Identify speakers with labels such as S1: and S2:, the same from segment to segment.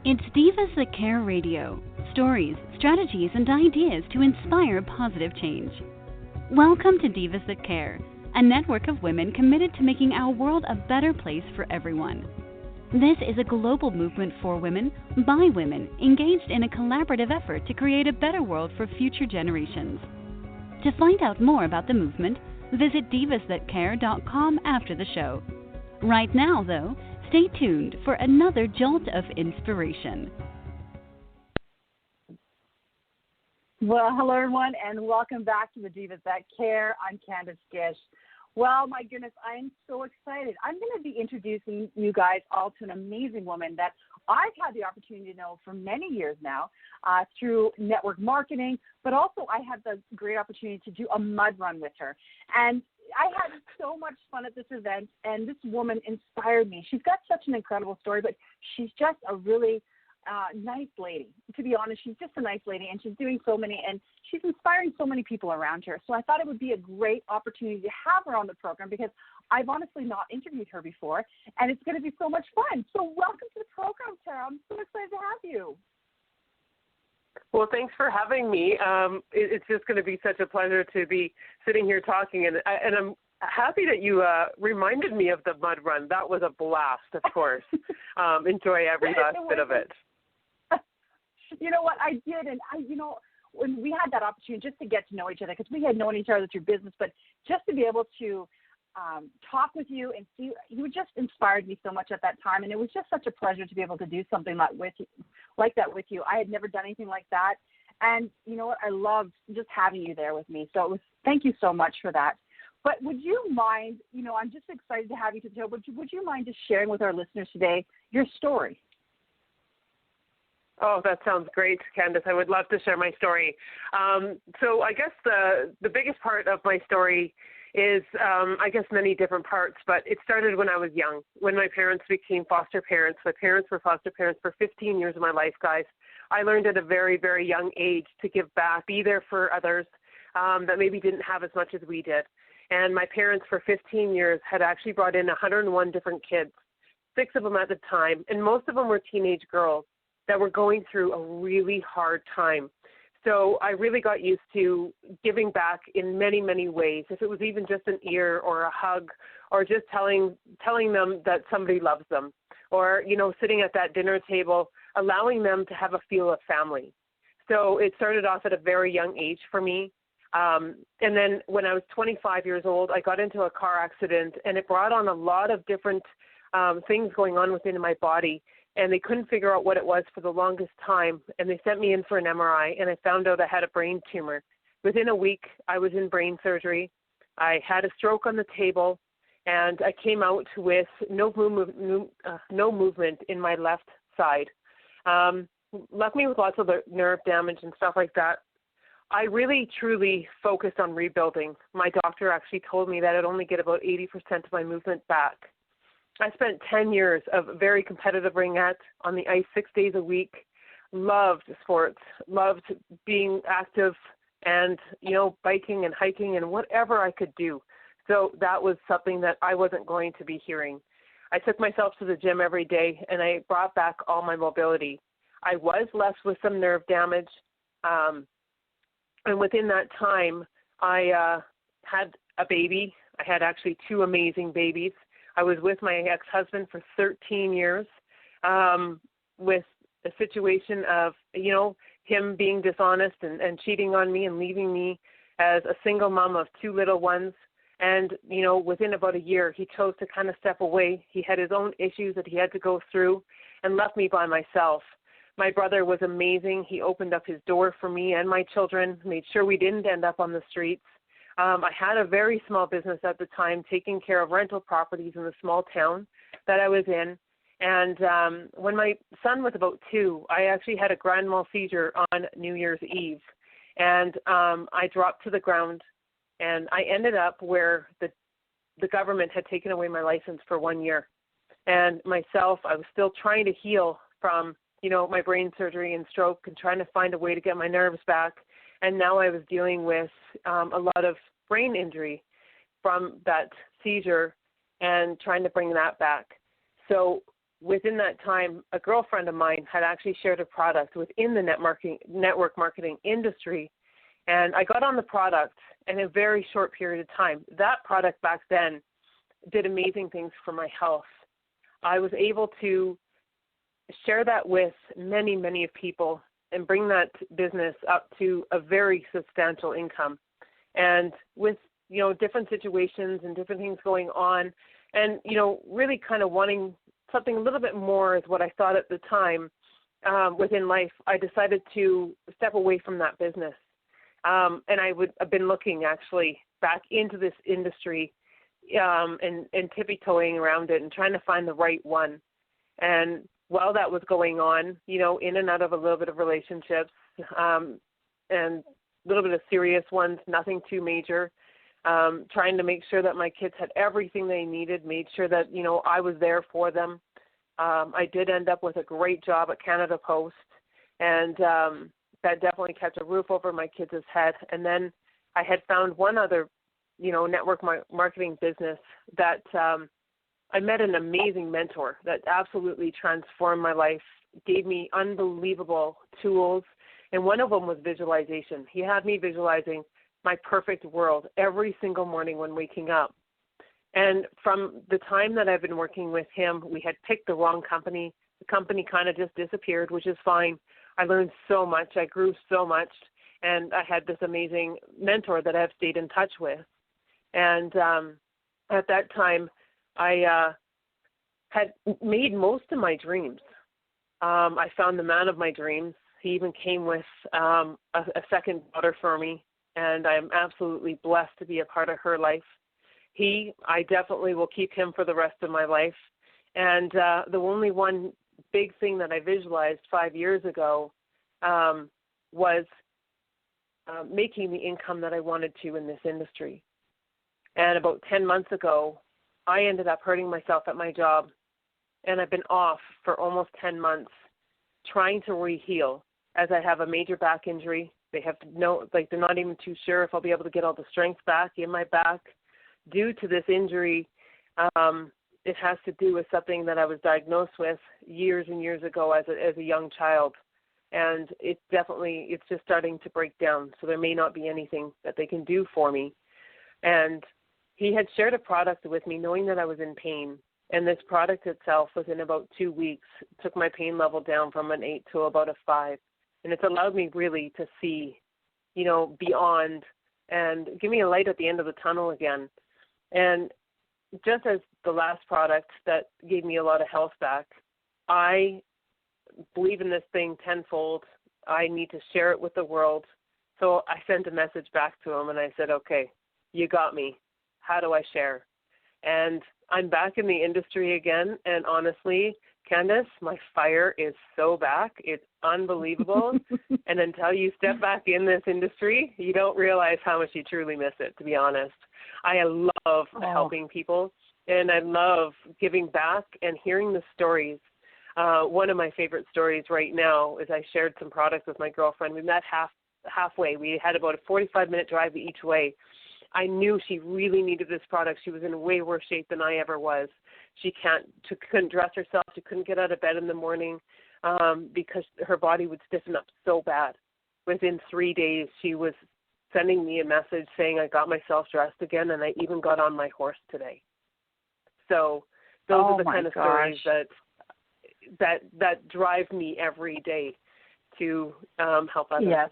S1: It's Divas That Care Radio. Stories, strategies, and ideas to inspire positive change. Welcome to Divas That Care, a network of women committed to making our world a better place for everyone. This is a global movement for women, by women, engaged in a collaborative effort to create a better world for future generations. To find out more about the movement, visit divasthatcare.com after the show. Right now, though, stay tuned for another jolt of inspiration.
S2: Well, hello, everyone, and welcome back to the Divas That Care. I'm Candace Gish. Well, my goodness, I am so excited. I'm going to be introducing you guys all to an amazing woman that I've had the opportunity to know for many years now through network marketing, but also I had the great opportunity to do a mud run with her. And I had so much fun at this event, and this woman inspired me. She's got such an incredible story, but she's just a really nice lady. To be honest, she's just a nice lady, and she's doing so many, and she's inspiring so many people around her. So I thought it would be a great opportunity to have her on the program because I've honestly not interviewed her before, and it's going to be so much fun. So welcome to the program, Tara. I'm so excited to have you.
S3: Well, thanks for having me. It's just going to be such a pleasure to be sitting here talking, and I'm happy that you reminded me of the mud run. That was a blast, of course. Enjoy every last bit of it.
S2: You know what, I did, and when we had that opportunity just to get to know each other, because we had known each other through business, but just to be able to talk with you and see, you just inspired me so much at that time, and it was just such a pleasure to be able to do something like that with you. I had never done anything like that, and you know what, I loved just having you there with me. So thank you so much for that. But would you mind, I'm just excited to have you to the show, but would you mind just sharing with our listeners today your story?
S3: Oh, that sounds great, Candace. I would love to share my story. So I guess the biggest part of my story is, many different parts, but it started when I was young, when my parents became foster parents. My parents were foster parents for 15 years of my life, guys. I learned at a very, very young age to give back, be there for others that maybe didn't have as much as we did. And my parents for 15 years had actually brought in 101 different kids, 6 of them at the time, and most of them were teenage girls that were going through a really hard time. So I really got used to giving back in many, many ways. If it was even just an ear or a hug or just telling them that somebody loves them, or, sitting at that dinner table, allowing them to have a feel of family. So it started off at a very young age for me. And then when I was 25 years old, I got into a car accident, and it brought on a lot of different things going on within my body. And they couldn't figure out what it was for the longest time. And they sent me in for an MRI, and I found out I had a brain tumor. Within a week, I was in brain surgery. I had a stroke on the table, and I came out with no movement in my left side. Left me with lots of nerve damage and stuff like that. I really, truly focused on rebuilding. My doctor actually told me that I'd only get about 80% of my movement back. I spent 10 years of very competitive ringette on the ice 6 days a week, loved sports, loved being active and, biking and hiking and whatever I could do. So that was something that I wasn't going to be hearing. I took myself to the gym every day, and I brought back all my mobility. I was left with some nerve damage, and within that time, I had a baby. I had actually 2 amazing babies. I was with my ex-husband for 13 years with a situation of, him being dishonest and cheating on me and leaving me as a single mom of 2 little ones. And, within about a year, he chose to kind of step away. He had his own issues that he had to go through and left me by myself. My brother was amazing. He opened up his door for me and my children, made sure we didn't end up on the streets. I had a very small business at the time, taking care of rental properties in the small town that I was in. And when my son was about 2, I actually had a grand mal seizure on New Year's Eve. And I dropped to the ground, and I ended up where the government had taken away my license for 1 year. And myself, I was still trying to heal from, my brain surgery and stroke and trying to find a way to get my nerves back. And now I was dealing with a lot of brain injury from that seizure and trying to bring that back. So within that time, a girlfriend of mine had actually shared a product within the network marketing industry, and I got on the product in a very short period of time. That product back then did amazing things for my health. I was able to share that with many, many people and bring that business up to a very substantial income. And with, different situations and different things going on, and, really kind of wanting something a little bit more is what I thought at the time within life, I decided to step away from that business. And I've been looking actually back into this industry and tippy-toeing around it and trying to find the right one. And while that was going on, in and out of a little bit of relationships and a little bit of serious ones, nothing too major, trying to make sure that my kids had everything they needed, made sure that, I was there for them. I did end up with a great job at Canada Post, and that definitely kept a roof over my kids' head. And then I had found one other, network marketing business that I met an amazing mentor that absolutely transformed my life, gave me unbelievable tools, and one of them was visualization. He had me visualizing my perfect world every single morning when waking up. And from the time that I've been working with him, we had picked the wrong company. The company kind of just disappeared, which is fine. I learned so much. I grew so much. And I had this amazing mentor that I've stayed in touch with. And at that time, I had made most of my dreams. I found the man of my dreams. He even came with a second daughter for me, and I'm absolutely blessed to be a part of her life. I definitely will keep him for the rest of my life. And the only one big thing that I visualized 5 years ago was making the income that I wanted to in this industry. And about 10 months ago, I ended up hurting myself at my job, and I've been off for almost 10 months trying to re-heal, as I have a major back injury. They have they're not even too sure if I'll be able to get all the strength back in my back due to this injury. It has to do with something that I was diagnosed with years and years ago as a young child. And it's just starting to break down. So there may not be anything that they can do for me. And he had shared a product with me knowing that I was in pain. And this product itself, within about 2 weeks, took my pain level down from an 8 to about a 5. And it's allowed me really to see, beyond and give me a light at the end of the tunnel again. And just as the last product that gave me a lot of health back, I believe in this thing tenfold. I need to share it with the world. So I sent a message back to him and I said, okay, you got me. How do I share? And I'm back in the industry again. And honestly, Candace, my fire is so back. It's unbelievable. And until you step back in this industry, you don't realize how much you truly miss it, to be honest. I love helping people, and I love giving back and hearing the stories. One of my favorite stories right now is I shared some products with my girlfriend. We met halfway. We had about a 45-minute drive each way. I knew she really needed this product. She was in way worse shape than I ever was. She couldn't dress herself. She couldn't get out of bed in the morning because her body would stiffen up so bad. Within 3 days, she was sending me a message saying, I got myself dressed again, and I even got on my horse today. So those are the kind of stories that drive me every day to help others.
S2: Yes.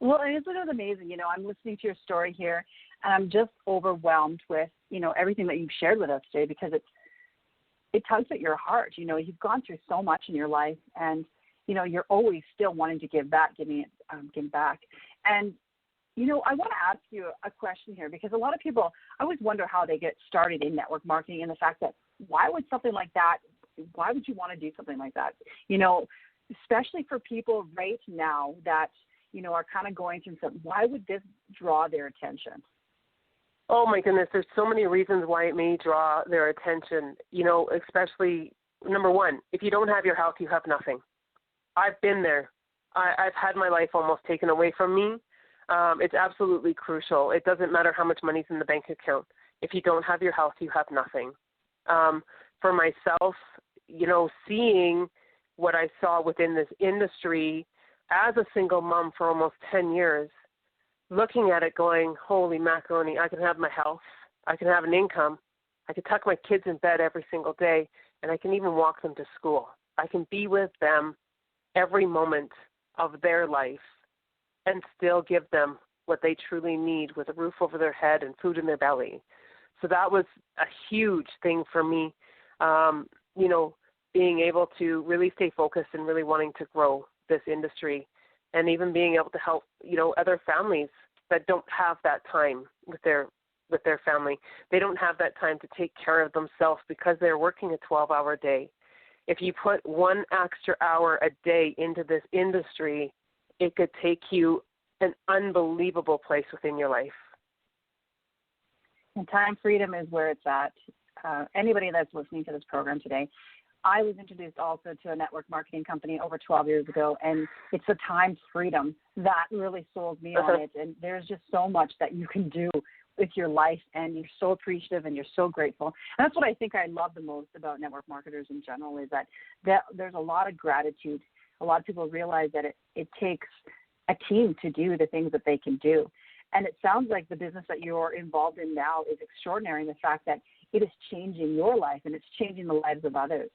S2: Well, isn't it amazing? I'm listening to your story here, and I'm just overwhelmed with, everything that you've shared with us today, because it tugs at your heart. You've gone through so much in your life, and, you're always still wanting to give back, give back. And, I want to ask you a question here, because a lot of people, I always wonder how they get started in network marketing, and the fact that why would you want to do something like that? Especially for people right now that, are kind of going through something. Why would this draw their attention?
S3: Oh, my goodness. There's so many reasons why it may draw their attention, especially, number one, if you don't have your health, you have nothing. I've been there. I've had my life almost taken away from me. It's absolutely crucial. It doesn't matter how much money's in the bank account. If you don't have your health, you have nothing. For myself, seeing what I saw within this industry as a single mom for almost 10 years, looking at it going, holy macaroni, I can have my health, I can have an income, I can tuck my kids in bed every single day, and I can even walk them to school. I can be with them every moment of their life and still give them what they truly need with a roof over their head and food in their belly. So that was a huge thing for me, being able to really stay focused and really wanting to grow this industry, and even being able to help, other families that don't have that time with their family. They don't have that time to take care of themselves because they're working a 12-hour day. If you put 1 extra hour a day into this industry, it could take you an unbelievable place within your life.
S2: And time freedom is where it's at. Anybody that's listening to this program today, I was introduced also to a network marketing company over 12 years ago, and it's the time freedom that really sold me on it. And there's just so much that you can do with your life, and you're so appreciative and you're so grateful. And that's what I think I love the most about network marketers in general, is that there's a lot of gratitude. A lot of people realize that it takes a team to do the things that they can do. And it sounds like the business that you're involved in now is extraordinary in the fact that it is changing your life and it's changing the lives of others.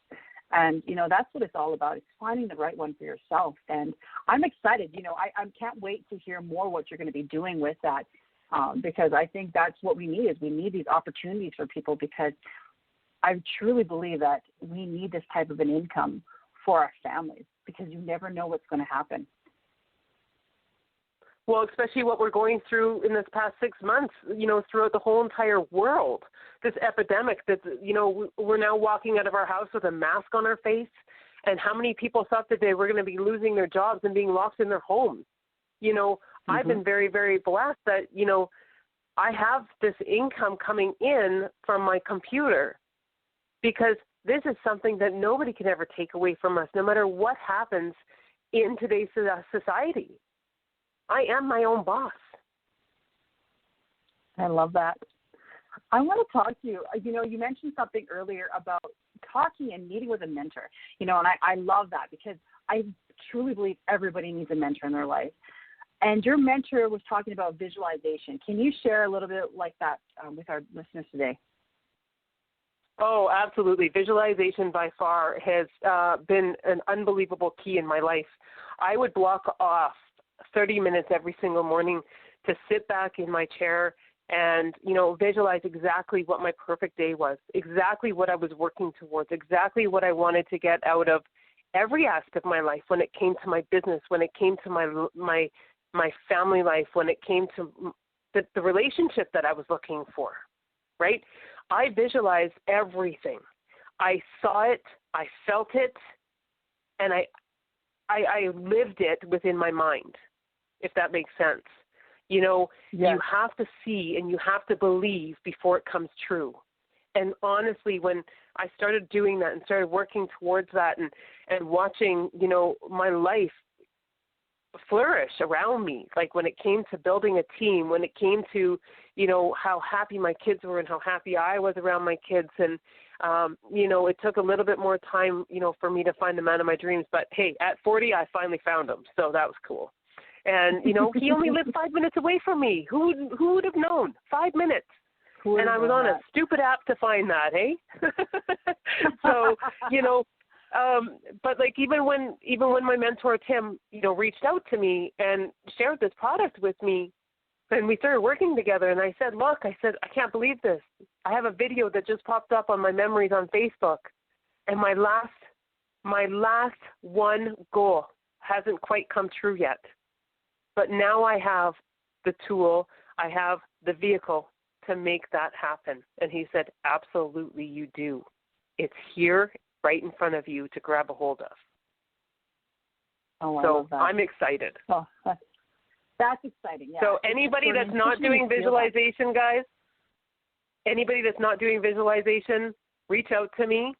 S2: And, that's what it's all about. It's finding the right one for yourself. And I'm excited. I can't wait to hear more what you're going to be doing with that, because I think that's what we need. Is we need these opportunities for people, because I truly believe that we need this type of an income for our families, because you never know what's going to happen.
S3: Well, especially what we're going through in this past 6 months, throughout the whole entire world, this epidemic that, we're now walking out of our house with a mask on our face. And how many people thought that they were going to be losing their jobs and being locked in their homes? I've been very, very blessed that, I have this income coming in from my computer, because this is something that nobody can ever take away from us, no matter what happens in today's society. I am my own boss.
S2: I love that. I want to talk to you. You mentioned something earlier about talking and meeting with a mentor, and I love that, because I truly believe everybody needs a mentor in their life. And your mentor was talking about visualization. Can you share a little bit like that with our listeners today?
S3: Oh, absolutely. Visualization by far has been an unbelievable key in my life. I would block off 30 minutes every single morning to sit back in my chair and, visualize exactly what my perfect day was, exactly what I was working towards, exactly what I wanted to get out of every aspect of my life, when it came to my business, when it came to my family life, when it came to the relationship that I was looking for, right? I visualized everything. I saw it, I felt it, and I lived it within my mind, if that makes sense. You have to see and you have to believe before it comes true. And honestly, when I started doing that and started working towards that and watching, my life flourish around me, like when it came to building a team, when it came to, how happy my kids were and how happy I was around my kids. And, it took a little bit more time, for me to find the man of my dreams. But, hey, at 40, I finally found him. So that was cool. And, he only lived 5 minutes away from me. Who would have known? 5 minutes. And I was on a stupid app to find that, hey? So, but like even when my mentor, Tim, reached out to me and shared this product with me, and we started working together, and I said, look, I can't believe this. I have a video that just popped up on my memories on Facebook, and my last one goal hasn't quite come true yet. But now I have the tool, I have the vehicle to make that happen. And he said, absolutely you do. It's here right in front of you to grab a hold of.
S2: Oh, I
S3: love
S2: that.
S3: I'm excited.
S2: Oh, that's exciting. Yeah.
S3: So anybody that's not doing visualization, guys, anybody that's not doing visualization, reach out to me.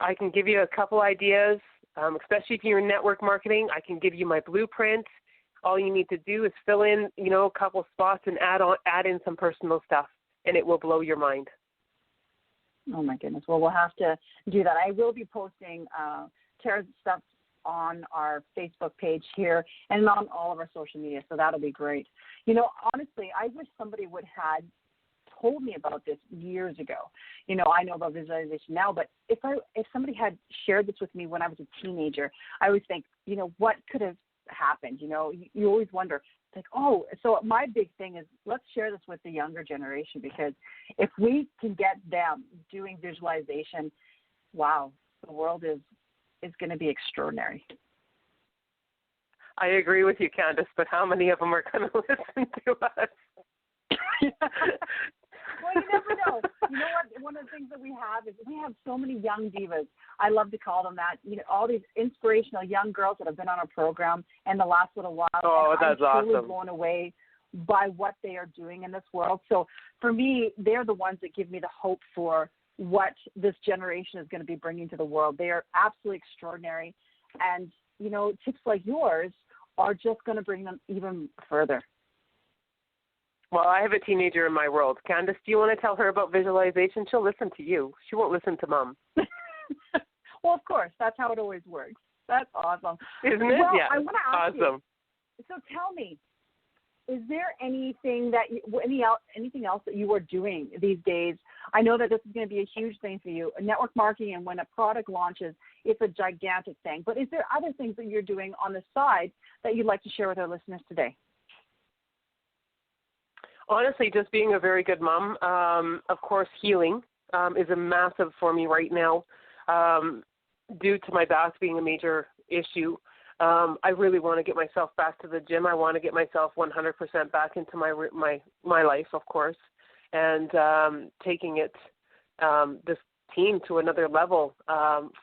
S3: I can give you a couple ideas, especially if you're in network marketing. I can give you my blueprint. All you need to do is fill in, a couple spots and add in some personal stuff, and it will blow your mind.
S2: Oh my goodness. Well, we'll have to do that. I will be posting Tara's stuff on our Facebook page here and on all of our social media, so that'll be great. You know, honestly, I wish somebody would have told me about this years ago. You know, I know about visualization now, but if somebody had shared this with me when I was a teenager, I always think, you know, what could have happened? You know, you always wonder, like, oh, so my big thing is let's share this with the younger generation, because if we can get them doing visualization, wow, the world is going to be extraordinary.
S3: I agree with you, Candace, but how many of them are going to listen to us?
S2: Well, you never know. You know what? One of the things that we have is we have so many young divas. I love to call them that. You know, all these inspirational young girls that have been on our program in the last little while.
S3: Oh, that's
S2: I'm truly
S3: awesome.
S2: blown away by what they are doing in this world. So for me, they're the ones that give me the hope for what this generation is going to be bringing to the world. They are absolutely extraordinary. And, you know, tips like yours are just going to bring them even further.
S3: Well, I have a teenager in my world. Candace, do you want to tell her about visualization? She'll listen to you. She won't listen to Mom.
S2: Well, of course. That's how it always works. That's awesome.
S3: Isn't it?
S2: Well,
S3: Yeah.
S2: I want to ask
S3: awesome.
S2: you, so tell me, is there anything anything else that you are doing these days? I know that this is going to be a huge thing for you. Network marketing, and when a product launches, it's a gigantic thing. But is there other things that you're doing on the side that you'd like to share with our listeners today?
S3: Honestly, just being a very good mom. Of course, healing is a massive for me right now. Due to my back being a major issue, I really want to get myself back to the gym. I want to get myself 100% back into my life, of course, and taking it this team to another level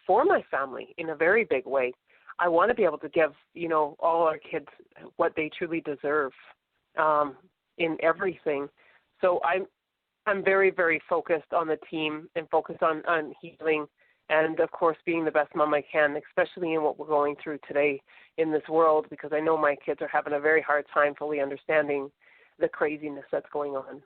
S3: for my family in a very big way. I want to be able to give, you know, all our kids what they truly deserve. In everything. So I'm very, very focused on the team and focused on healing and, of course, being the best mom I can, especially in what we're going through today in this world, because I know my kids are having a very hard time fully understanding the craziness that's going on.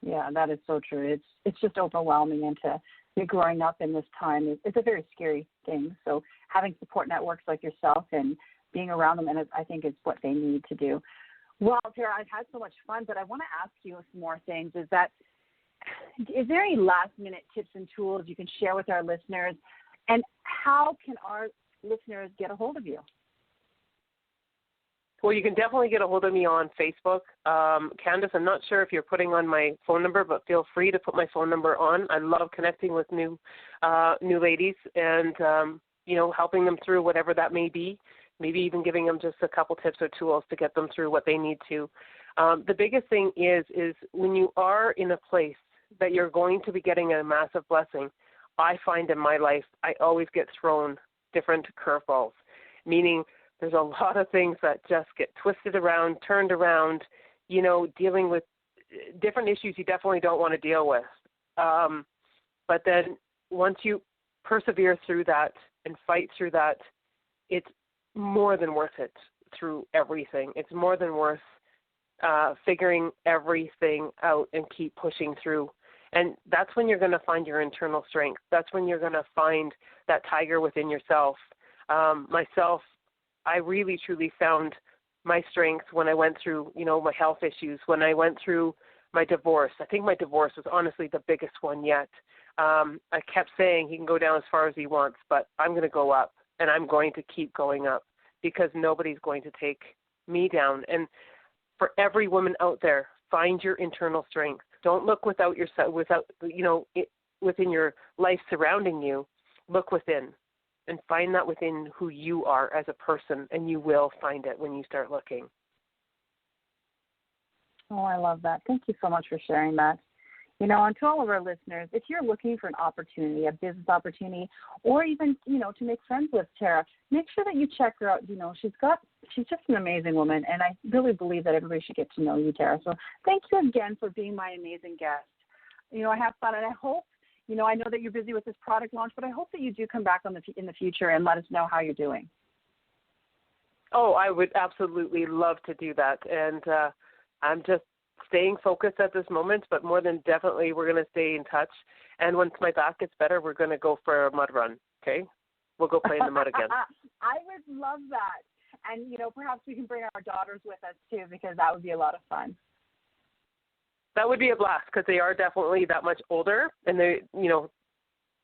S2: Yeah, that is so true. It's just overwhelming, and to be growing up in this time it's a very scary thing. So having support networks like yourself and being around them, and I think is what they need to do. Well, Tara, I've had so much fun, but I want to ask you some more things. Is there any last-minute tips and tools you can share with our listeners, and how can our listeners get a hold of you?
S3: Well, you can definitely get a hold of me on Facebook. Candace, I'm not sure if you're putting on my phone number, but feel free to put my phone number on. I love connecting with new ladies and, you know, helping them through whatever that may be. Maybe even giving them just a couple tips or tools to get them through what they need to. The biggest thing is when you are in a place that you're going to be getting a massive blessing, I find in my life I always get thrown different curveballs, meaning there's a lot of things that just get twisted around, turned around, you know, dealing with different issues you definitely don't want to deal with. But then once you persevere through that and fight through that, it's more than worth it through everything. It's more than worth figuring everything out and keep pushing through. And that's when you're going to find your internal strength. That's when you're going to find that tiger within yourself. Myself, I really, truly found my strength when I went through, you know, my health issues, when I went through my divorce. I think my divorce was honestly the biggest one yet. I kept saying he can go down as far as he wants, but I'm going to go up. And I'm going to keep going up because nobody's going to take me down. And for every woman out there, find your internal strength. Don't look without you know, within your life surrounding you. Look within and find that within who you are as a person, and you will find it when you start looking.
S2: Oh, I love that. Thank you so much for sharing that. You know, and to all of our listeners, if you're looking for an opportunity, a business opportunity, or even, you know, to make friends with Tara, make sure that you check her out. You know, she's just an amazing woman, and I really believe that everybody should get to know you, Tara. So thank you again for being my amazing guest. You know, I have fun, and I hope, you know, I know that you're busy with this product launch, but I hope that you do come back in the future and let us know how you're doing.
S3: Oh, I would absolutely love to do that, and I'm just staying focused at this moment, but more than definitely we're going to stay in touch. And once my back gets better, we're going to go for a mud run, okay? We'll go play in the mud again.
S2: I would love that. And, perhaps we can bring our daughters with us, too, because that would be a lot of fun.
S3: That would be a blast because they are definitely that much older. And they,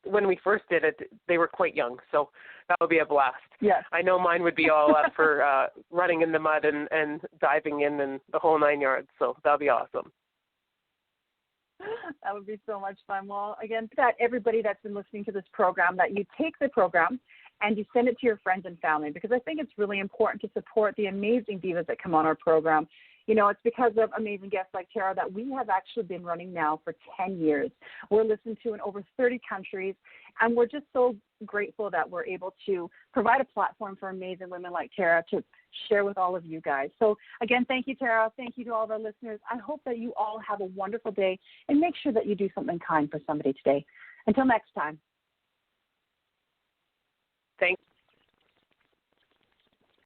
S3: when we first did it, they were quite young. So that would be a blast.
S2: Yes.
S3: I know mine would be all up for running in the mud and diving in and the whole 9 yards. So that would be awesome.
S2: That would be so much fun. Well, again, that everybody that's been listening to this program, that you take the program and you send it to your friends and family, because I think it's really important to support the amazing divas that come on our program. It's because of amazing guests like Tara that we have actually been running now for 10 years. We're listened to in over 30 countries, and we're just so grateful that we're able to provide a platform for amazing women like Tara to share with all of you guys. So, again, thank you, Tara. Thank you to all of our listeners. I hope that you all have a wonderful day, and make sure that you do something kind for somebody today. Until next time.
S3: Thanks.